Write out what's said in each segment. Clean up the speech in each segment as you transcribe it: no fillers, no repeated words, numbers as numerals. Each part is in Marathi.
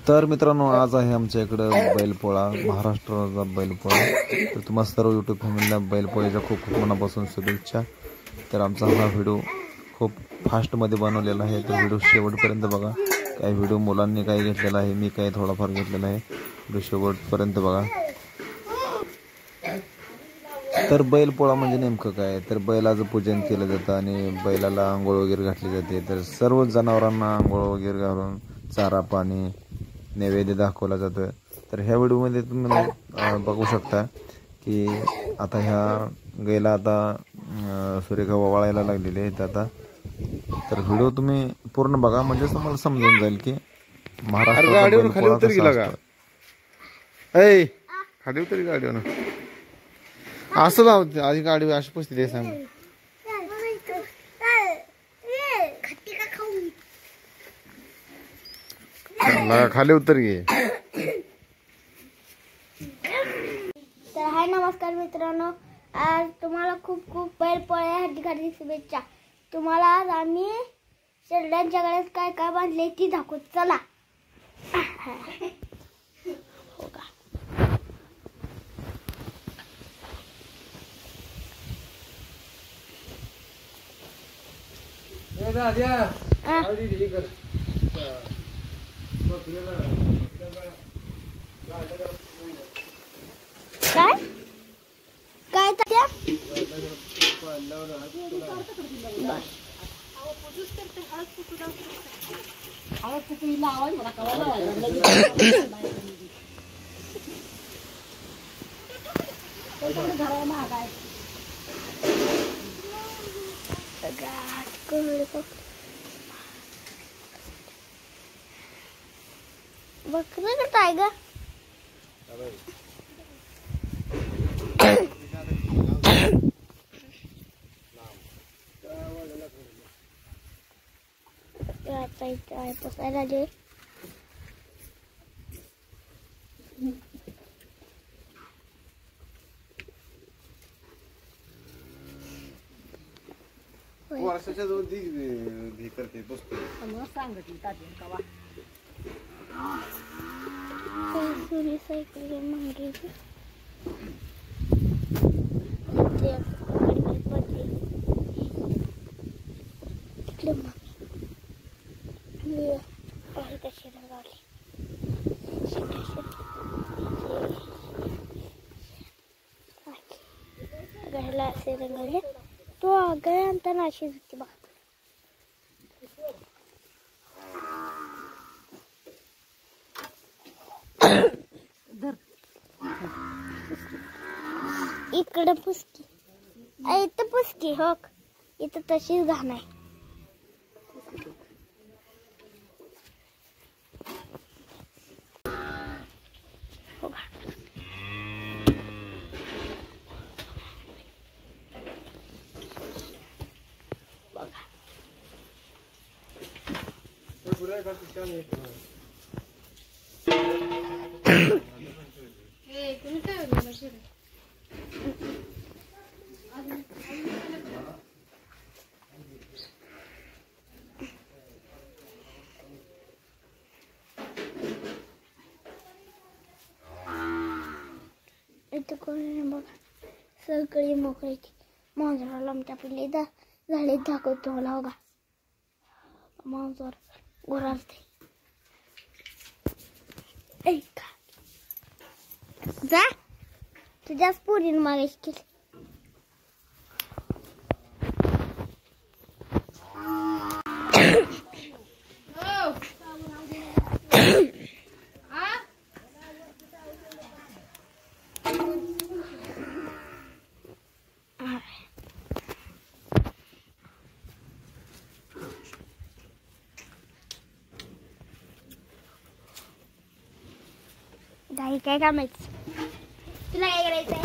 तर मित्रांनो, आज आहे आमच्या इकडं बैलपोळा, महाराष्ट्राचा बैलपोळा. तर तुम्हाला सर्व यूट्यूब फॅमिलीला बैलपोळ्याच्या खूप खूप मनापासून शुभेच्छा. तर आमचा हा व्हिडिओ खूप फास्टमध्ये बनवलेला आहे, तर व्हिडिओ शेवटपर्यंत बघा. काही व्हिडिओ मुलांनी काही घेतलेला आहे, मी काही थोडाफार घेतलेला आहे. व्हिडिओ शेवटपर्यंत बघा. तर बैलपोळा म्हणजे नेमकं काय, तर बैलाचं पूजन केलं जातं आणि बैलाला आंघोळ वगैरे घातली जाते. तर सर्व जनावरांना आंघोळ वगैरे घालून चारा पाणी नैवेद्य दाखवला जातं. तर ह्या व्हिडिओमध्ये तुम्ही बघू शकता की आता ह्या गाईला आता सूर्यका वळायला लागलेले आहेत आता. तर व्हिडिओ तुम्ही पूर्ण बघा, म्हणजे तुम्हाला समजून जाईल की महाराष्ट्राचा बैलपोळा कसा असतो. खाली उतरी गाडीवर असं लाव आधी गाडी अशी पस्ती दे सांग. खाली उतर गे. तर हाय नमस्कार मित्रांनो, आज तुम्हाला खूप खूप बैलपोळ्या हार्दिक शुभेच्छा. तुम्हाला आज आम्ही शेरड्यांच्या गळ्यात काय काय बांधले ती दाखवू. चला. हो का काय काय त्या बकरी करताय ग. पसायला दे. वर्षाच्या दोन ती करते बसतो सांगत सायकल मागे कशी रंगवली घरला असे रंगवले. तो आगळे अंतर अशीच होती बघा. इकडं पुसकी, इथं पुसकी हो, इथं तशीच घाण आहे. इथं कोणी बघा, सगळी मोकळीची मांजराला आमच्या पिल्ली झाडे दाखवतो मला बघा. मांजर गोरालते जा तुझ्याच पोरीने मागायची केली. काय कामायचं तुला, काय करायचंय?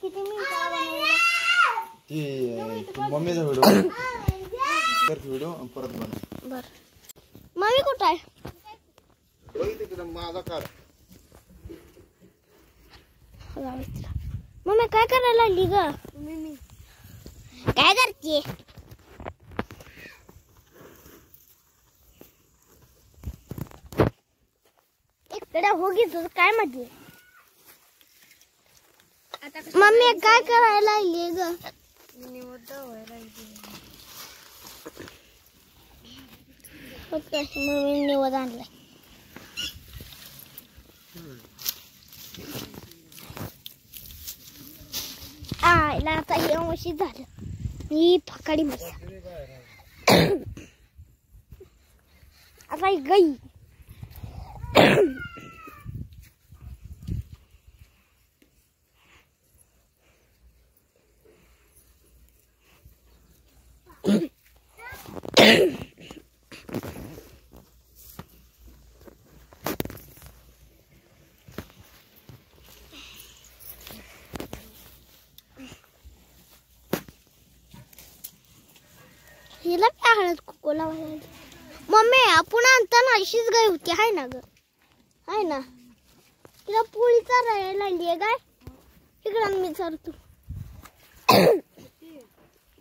किती मिनिटं मम्मीचा व्हिडिओ कर, व्हिडिओ परत बनव. बर. मम्मी कुठं आहे? तिकडे माझा काढ. मम्मी काय करायला लागली ग? काय करते? इकडे हो गी तुझं काय मध्ये? मम्मी काय करायला लागली ग? मम्मी निवड आणलाय. आयला आता हे अंशी झालं. ही फकाडी मसा आता ही गाई. हिला काय हळद कुकू लावायला? मम्मी आपण आणताना अशीच गाय होती हाय ना ग? हाय ना. तिला पोळी चारायला लागली गाय. इकडं मी चारतो.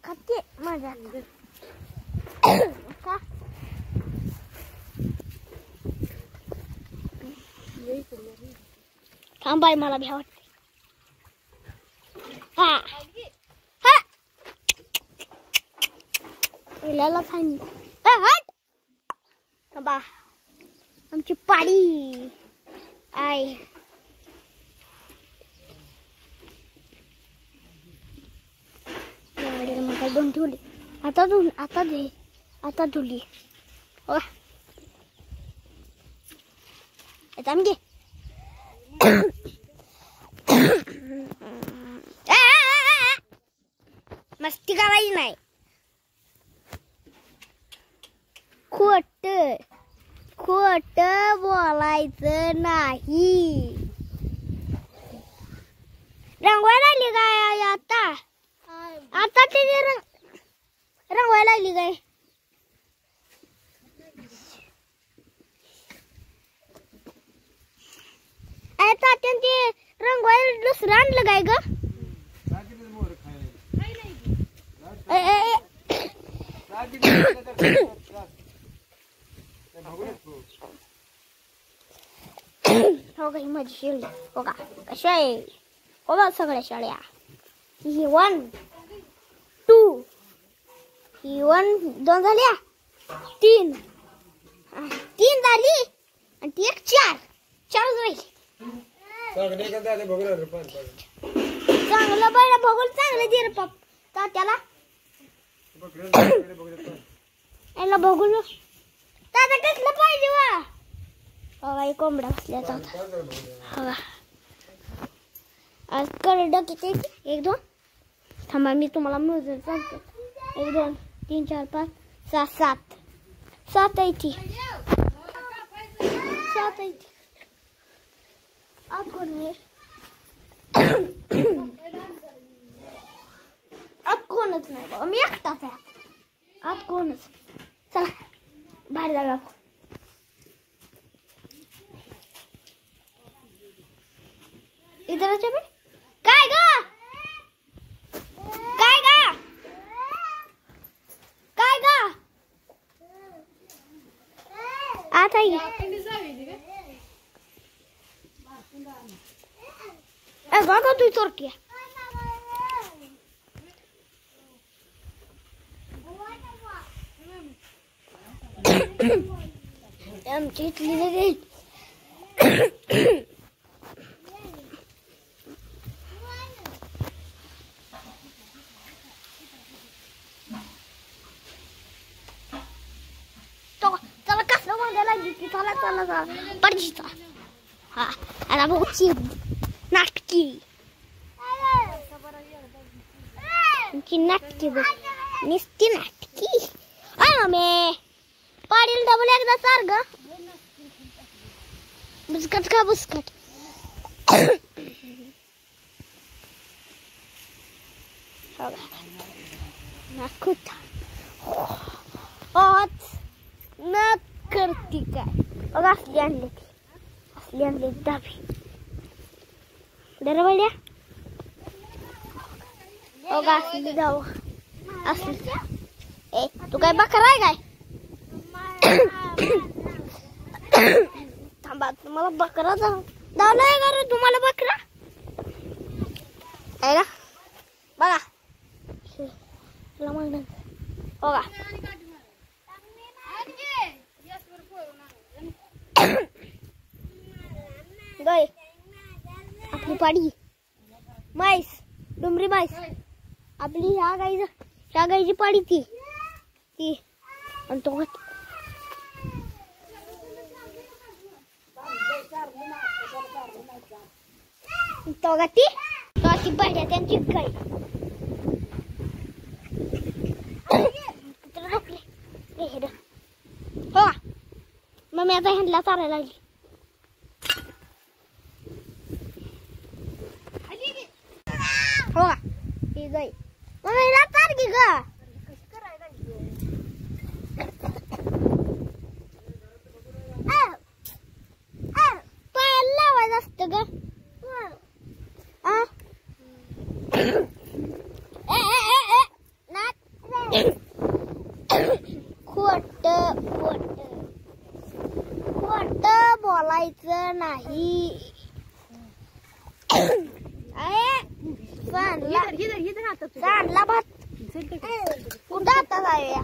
खाते माझ्या का? थांबाय मला भ्या वाटते. हा हा इलाला सांगितलं. थांबा आमची पाडी आय. मग दोन ठेवली. आता धुली. हो घे. मस्ती करायची नाही. खोट बोलायचं नाही. रंगवायला लागली काय आता ते रंगवायला लागली काय? आता ते रंगवायला दुसरं आणलं काय ग? हो का ही माझी शेळी. हो का कशा आहे? हो का सगळ्या शेळ्या. ही 1 2 ही 1 2 झाल्या. 3 झाली आणि ती एक 4 राहिली. चांगलं बैल बघून चांगलं दे रे पप तात्याला. याला बघून दादा कसलं पाहिजे वा? बघा कोंबडा बसल्याचा होता. आज करड किती? 1 2 थांबा मी तुम्हाला मोजून सांगते. 1 2 3 4 5 6 7 आहे ती. 7 आहे ती. आज कोण आहे? आज कोणच नाही बाबा. मी एकटाच आहे. आज कोणच. चला बाहेर जाऊया. इधर काय ग? आता बघा तू चोरटी. आमची इथली लगेच चला कसं माझ्याला घेतली. चला पडजीचा. हा आता बघूची नाटकी बघ. निस्ती नाटकी. मम्मी पाडील डबल एकदा चार ग. बुसकट का बुसकट. हो नाखुता आज न करती काय बघ असली आणली दाबी दरवड्या बघ असली जाऊ असली ए तू काय बकरा आहे काय थांबा तुम्हाला बकरा दावलाय का रे तुम्हाला बकरा आहे का बघा बघा गाय आपली पाडी म्हैस डुमरी म्हैस आपली ह्या गाईची पाडी ती आणि तो ती पाड्या त्यांची गाय हो मग मी आता ह्यांना चालायला लागली हो ही गाय मग हिला चाल की ग पायाला लावायचं असतं ग खोट बोलायचं नाही सांडला भात कुठं आता जाऊया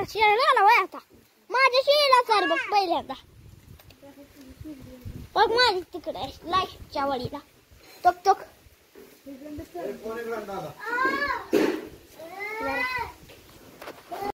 शेळला वय आता माझ्या शेळीला सर बघ पहिल्यांदा बघ माझी तिकडे लाईटच्या वडीला टोक